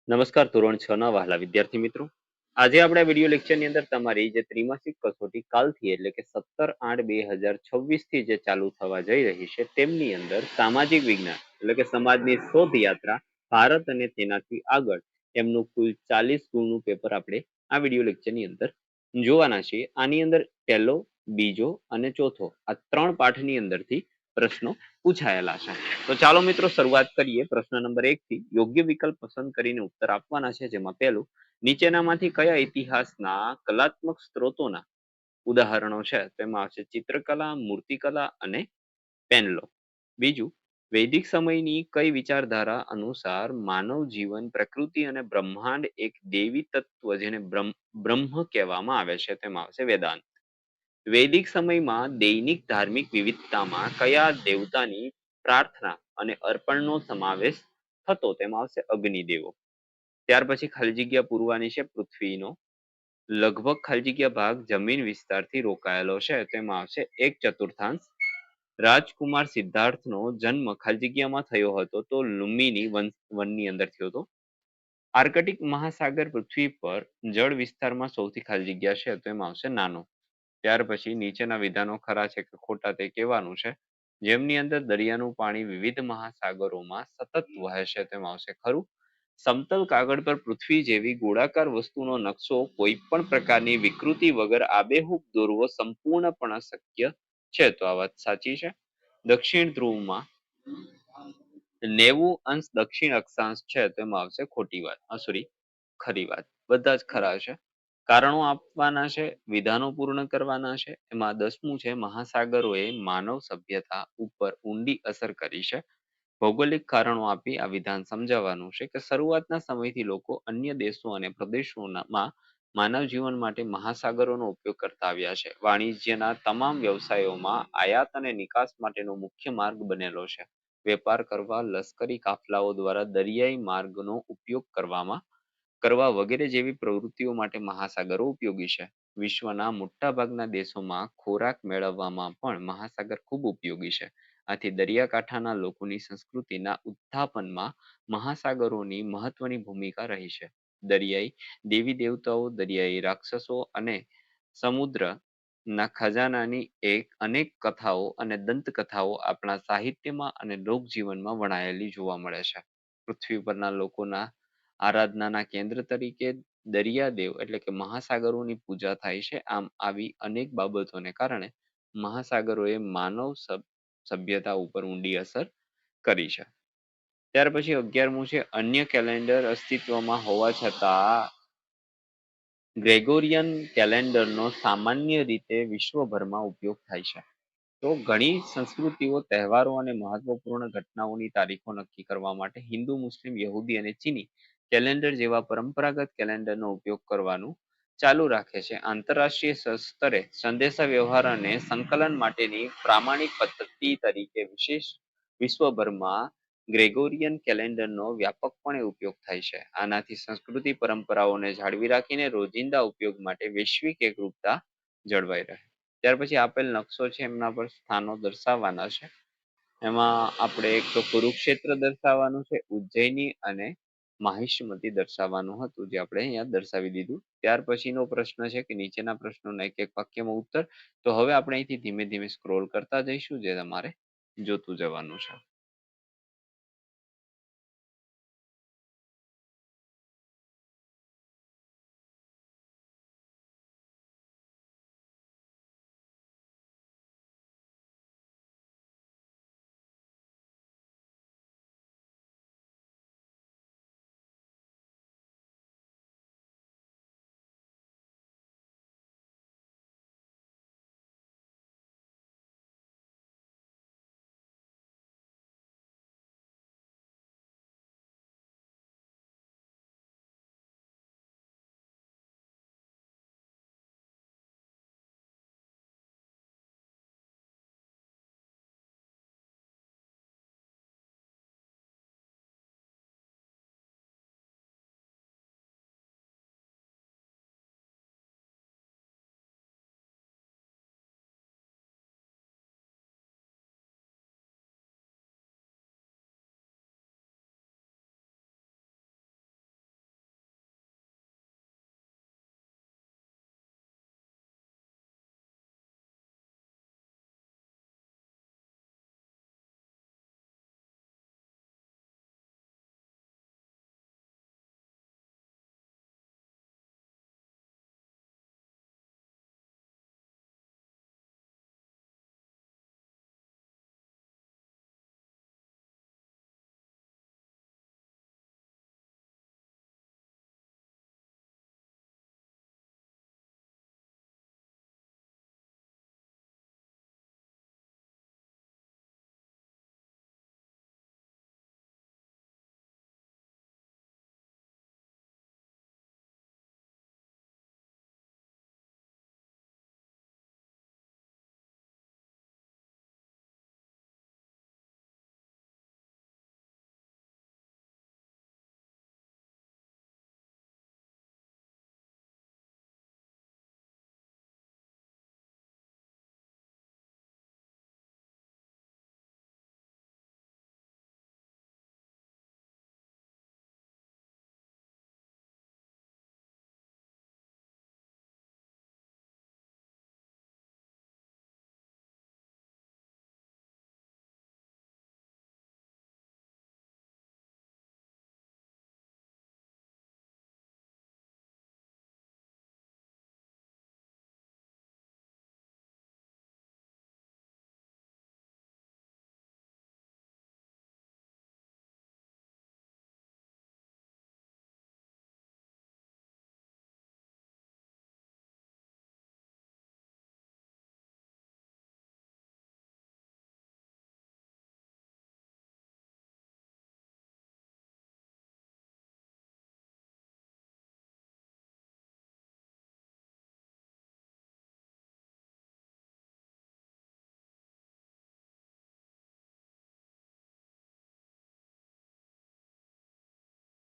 નમસ્કાર ધોરણ 6 ના વહાલા વિદ્યાર્થી મિત્રો. આજે આપણે વિડિયો લેક્ચરની અંદર તમારી જે ત્રિમાસિક કસોટી કાલથી એટલે કે 17/8/2026 થી જે ચાલુ થવા જઈ રહી છે તેમની અંદર સામાજિક વિજ્ઞાન એટલે કે સમાજની શોધ યાત્રા ભારત અને તેનાથી આગળ એમનું કુલ 40 ગુણનું પેપર આપણે આ વિડિયો લેક્ચરની અંદર જોવાના છીએ. આની અંદર પહેલો, બીજો અને ચોથો આ ત્રણ પાઠની અંદરથી પ્રશ્નો પૂછાયેલા છે. તો ચાલો મિત્રો શરૂઆત કરીએ પ્રશ્ન નંબર 1 થી. યોગ્ય વિકલ્પ પસંદ કરીને ઉત્તર આપવાના છે, જેમાં પહેલું, નીચેનામાંથી કયા ઇતિહાસના કલાત્મક સ્ત્રોતોના ઉદાહરણો છે? તેમાં આવશે ચિત્રકલા, મૂર્તિકલા અને પેનલો. બીજું, વૈદિક સમયની કઈ વિચારધારા અનુસાર માનવ જીવન, પ્રકૃતિ અને બ્રહ્માંડ એક દેવી તત્વ જેને બ્રહ્મ કહેવામાં આવે છે? તેમાં આવશે વેદાંત. વૈદિક સમયમાં દૈનિક ધાર્મિક વિવિધતામાં કયા દેવતાની પ્રાર્થના અને અર્પણનો સમાવેશ થતો? તેમાં આવશે અગ્નિદેવો. ત્યાર પછી ખાલી જગ્યા પૂરવાની છે પૃથ્વીનો લગભગ ખાલી જગ્યા ભાગ જમીન વિસ્તારથી રોકાયેલો છે. તેમાં આવશે 1/4. રાજકુમાર સિદ્ધાર્થનો જન્મ ખાલી જગ્યામાં થયો હતો તો લુમ્બિની વનની અંદર થયો હતો. આર્કટિક મહાસાગર પૃથ્વી પર જળ વિસ્તારમાં સૌથી ખાલી જગ્યા છે, તો એમાં આવશે નાનો. ત્યાર પછી નીચેના વિધાનો ખરા છે કે ખોટા તે કહેવાનું છે. જેમની અંદર દરિયાનું પાણી વિવિધ મહાસાગરોમાં સતત વહે છે, તેમાં આવશે ખરું. સમતલ કાગળ પર પૃથ્વી જેવી ગોળાકાર વસ્તુનો નકશો કોઈ પણ પ્રકારની વિકૃતિ વગર આબેહૂબ દોરવો સંપૂર્ણપણે શક્ય છે, તો આ વાત સાચી છે. દક્ષિણ ધ્રુવમાં 90° દક્ષિણ અક્ષાંશ છે, તેમાં આવશે ખોટી વાત, ખરી વાત. બધા જ ખરા છે. કારણો આપવાના છે, વિધાનો પૂર્ણ કરવાના છે. એમાં 10મું છે, મહાસાગરોએ માનવ સભ્યતા ઉપર ઊંડી અસર કરી છે. ભૌગોલિક કારણો આપી આ વિધાન સમજાવવાનું છે કે શરૂઆતના સમયથી લોકો અન્ય દેશો અને પ્રદેશોમાં માનવ જીવન માટે મહાસાગરોનો ઉપયોગ કરતા આવ્યા છે. વાણિજ્યના તમામ વ્યવસાયોમાં આયાત અને નિકાસ માટેનો મુખ્ય માર્ગ બનેલો છે. વેપાર કરવા, લશ્કરી કાફલાઓ દ્વારા દરિયાઈ માર્ગનો ઉપયોગ કરવા વગેરે જેવી પ્રવૃત્તિઓ માટે મહાસાગરો ઉપયોગી છે. વિશ્વના મોટા ભાગના દેશોમાં ખોરાક મેળવવામાં પણ મહાસાગર ખૂબ ઉપયોગી છે. આથી દરિયાકાંઠાના લોકોની સંસ્કૃતિના ઉત્થાપનમાં મહાસાગરોની મહત્વની ભૂમિકા રહી છે. દરિયાઈ દેવી દેવતાઓ, દરિયાઈ રાક્ષસો અને સમુદ્રના ખજાનાની અનેક કથાઓ અને દંતકથાઓ આપણા સાહિત્યમાં અને લોકજીવનમાં વણાયેલી જોવા મળે છે. પૃથ્વી પરના લોકોના આરાધનાના કેન્દ્ર તરીકે દરિયાદેવ એટલે કે મહાસાગરોની પૂજા થાય છે. આમ આવી અનેક બાબતોને કારણે મહાસાગરોએ માનવ સભ્યતા ઉપર ઊંડી અસર કરી છે. ત્યાર પછી 11મું છે, અન્ય કેલેન્ડર અસ્તિત્વમાં હોવા છતાં ગ્રેગોરિયન કેલેન્ડરનો સામાન્ય રીતે વિશ્વભરમાં ઉપયોગ થાય છે. તો ઘણી સંસ્કૃતિઓ તહેવારો અને મહત્વપૂર્ણ ઘટનાઓની તારીખો નક્કી કરવા માટે હિન્દુ, મુસ્લિમ, યહૂદી અને ચીની કેલેન્ડર જેવા પરંપરાગત કેલેન્ડરનો ઉપયોગ કરવાનું ચાલુ રાખે છે. આંતરરાષ્ટ્રીય સ્તરે સંદેશા વ્યવહાર અને સંકલન માટેની પ્રામાણિક પદ્ધતિ તરીકે વિશ્વભરમાં ગ્રેગોરિયન કેલેન્ડરનો વ્યાપકપણે ઉપયોગ થાય છે. આનાથી સંસ્કૃતિ પરંપરાઓને જાળવી રાખીને રોજિંદા ઉપયોગ માટે વૈશ્વિક એકરૂપતા જળવાઈ રહે. ત્યાર પછી આપેલ નકશો છે, એમના પર સ્થાનો દર્શાવવાના છે. એમાં આપણે એક કુરુક્ષેત્ર દર્શાવવાનું છે, ઉજ્જૈની અને માહિષ્મતી દર્શાવવાનું હતું, જે આપણે અહીંયા દર્શાવી દીધું. ત્યાર પછીનો પ્રશ્ન છે કે નીચેના પ્રશ્નોના એક વાક્યમાં ઉત્તર. તો હવે આપણે અહીંથી ધીમે ધીમે સ્ક્રોલ કરતા જઈશું, જે તમારે જોતું જવાનું છે.